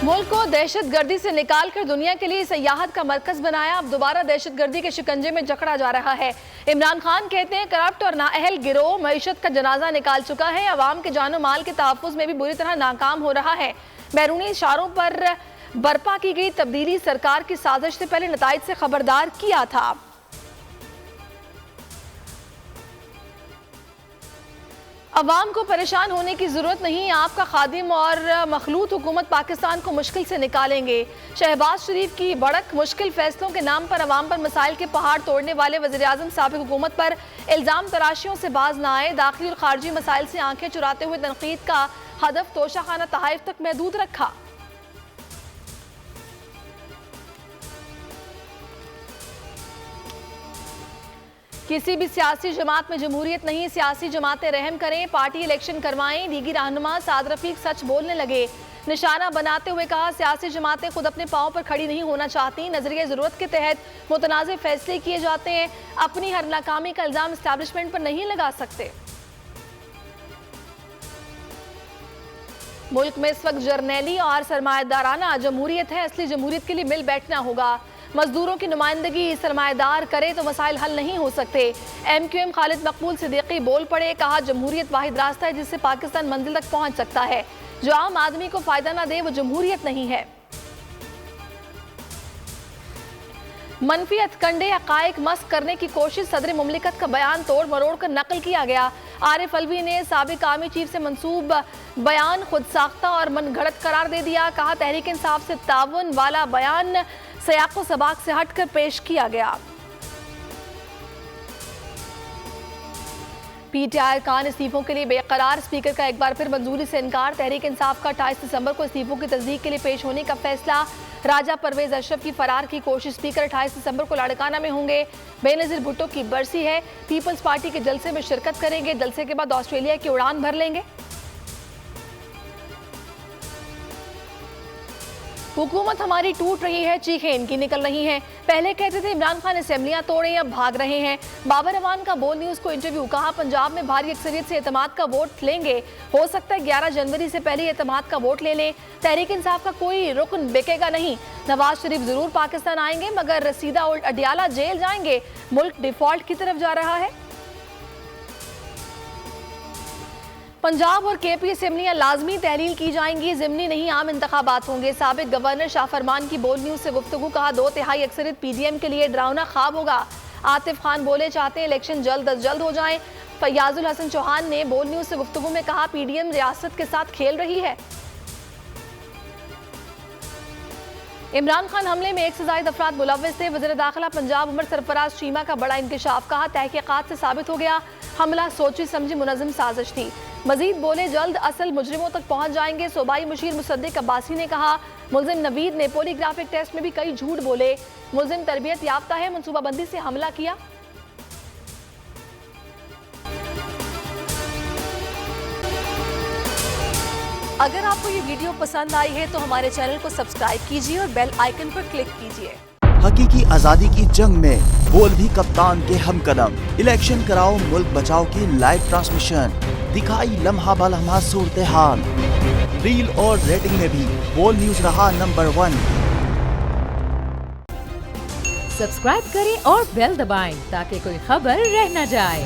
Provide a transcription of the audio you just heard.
मुल्क को दहशतगर्दी से निकालकर दुनिया के लिए सयाहत का मरकज बनाया। अब दोबारा दहशतगर्दी के शिकंजे में जकड़ा जा रहा है। इमरान खान कहते हैं करप्ट और नाअहल गिरोह मईशत का जनाजा निकाल चुका है। अवाम के जानो माल के तहफ़्फ़ुज़ में भी बुरी तरह नाकाम हो रहा है। बैरूनी इशारों पर बर्पा की गई तब्दीली सरकार की साजिश से पहले नताइज से खबरदार किया था। अवाम को परेशान होने की जरूरत नहीं, आपका खादिम और मखलूत हुकूमत पाकिस्तान को मुश्किल से निकालेंगे। शहबाज शरीफ की बढ़क मुश्किल फैसलों के नाम पर अवाम पर मसाइल के पहाड़ तोड़ने वाले वज़ीर-ए-आज़म साबिक़ हुकूमत पर इल्ज़ाम तराशियों से बाज न आए। दाखिली और खारजी मसाइल से आंखें चुराते हुए तनकीद का हदफ तोशाखाना तहाइफ तक महदूद रखा। किसी भी सियासी जमात में जमहूरियत नहीं, सियासी जमातें रहम करें, पार्टी इलेक्शन करवाएं। लीगी रहनुमा साद रफीक सच बोलने लगे, निशाना बनाते हुए कहा सियासी जमातें खुद अपने पांव पर खड़ी नहीं होना चाहती। नजरिए जरूरत के तहत मुतनाज़े फैसले किए जाते हैं, अपनी हर नाकामी का इल्जाम एस्टैब्लिशमेंट पर नहीं लगा सकते। मुल्क में इस वक्त जर्नैली और सरमायादाराना जमहूरियत है, असली जमहूरियत के लिए मिल बैठना होगा। मजदूरों की नुमाइंदगी सरमायादार करे तो मसाइल हल नहीं हो सकते। MQM खालिद मकबूल सिद्दीकी बोल पड़े, कहा जमहूरियत वाहिद रास्ता है जिससे पाकिस्तान मंजिल तक पहुंच सकता है। जो आम आदमी को फायदा ना दे वो जमहूरियत नहीं है। मनफी अतकंडे हकायक मस्क करने की कोशिश, सदर मुमलिकत का बयान तोड़ मरोड़ कर नकल किया गया। आरिफ अलवी ने साबिक आर्मी चीफ से मंसूब बयान खुद साख्ता और मन घड़त करार दे दिया। कहा तहरीक इंसाफ से ताउन वाला बयान सयाको सबाक से हटकर पेश किया गया। PTI खान इस्तीफों के लिए बेकरार, स्पीकर का एक बार फिर मंजूरी से इनकार। तहरीक इंसाफ का 28 दिसंबर को इस्तीफों की तस्दीक के लिए पेश होने का फैसला। राजा परवेज अशरफ की फरार की कोशिश, स्पीकर 28 दिसंबर को लाड़काना में होंगे। बेनजीर भुट्टो की बरसी है, पीपल्स पार्टी के जलसे में शिरकत करेंगे। जलसे के बाद ऑस्ट्रेलिया की उड़ान भर लेंगे। हुकूमत हमारी टूट रही है, चीखें इनकी निकल रही हैं। पहले कहते थे इमरान खान असेंबलियां तोड़े, अब भाग रहे हैं। बाबर अवान का बोल न्यूज को इंटरव्यू, कहा पंजाब में भारी अक्सरियत से एतमाद का वोट लेंगे, हो सकता है 11 जनवरी से पहले एतमाद का वोट ले लें। तहरीक इंसाफ का कोई रुकन बिकेगा नहीं। नवाज शरीफ जरूर पाकिस्तान आएंगे मगर सीधा उल्ट अडियाला जेल जाएंगे। मुल्क डिफॉल्ट की तरफ जा रहा है। पंजाब और KP असेंबलियां लाजमी तहलील की जाएंगी, ज़िमनी नहीं आम इंतखाबात होंगे। साबिक गवर्नर शाह फरमान की बोल न्यूज से गुफ्तगू, कहा 2/3 अक्सरियत PDM के लिए डरावना ख्वाब होगा। आतिफ खान बोले चाहते हैं इलेक्शन जल्द अज जल्द हो जाएं। फयाजुल हसन चौहान ने बोल न्यूज से गुफ्तगू में कहा PDM रियासत के साथ खेल रही है। इमरान खान हमले में 1 से ज़ायद अफराद मुलव्विस थे। वज़ीर दाखिला पंजाब उमर सरफराज चीमा का बड़ा इंकशाफ, कहा तहकीकात से साबित हो गया हमला सोची समझी मुनज़्ज़म साजिश थी। मजीद बोले जल्द असल मुजरिमों तक पहुंच जाएंगे। सूबाई मुशीर मुसद्दिक अब्बासी ने कहा मुलजिम नवीद ने पॉलीग्राफिक टेस्ट में भी कई झूठ बोले। मुलजिम तरबियत याफ्ता है, मनसूबाबंदी से हमला किया। अगर आपको ये वीडियो पसंद आई है तो हमारे चैनल को सब्सक्राइब कीजिए और बेल आइकन पर क्लिक कीजिए। हकीकी आजादी की जंग में बोल भी कप्तान के हमकदम। इलेक्शन कराओ मुल्क बचाओ की लाइव ट्रांसमिशन, दिखाई लम्हा ब लम्हा सूरत हाल। रील और रेटिंग में भी बोल न्यूज रहा नंबर 1। सब्सक्राइब करें और बेल दबाएं ताकि कोई खबर रह न जाए।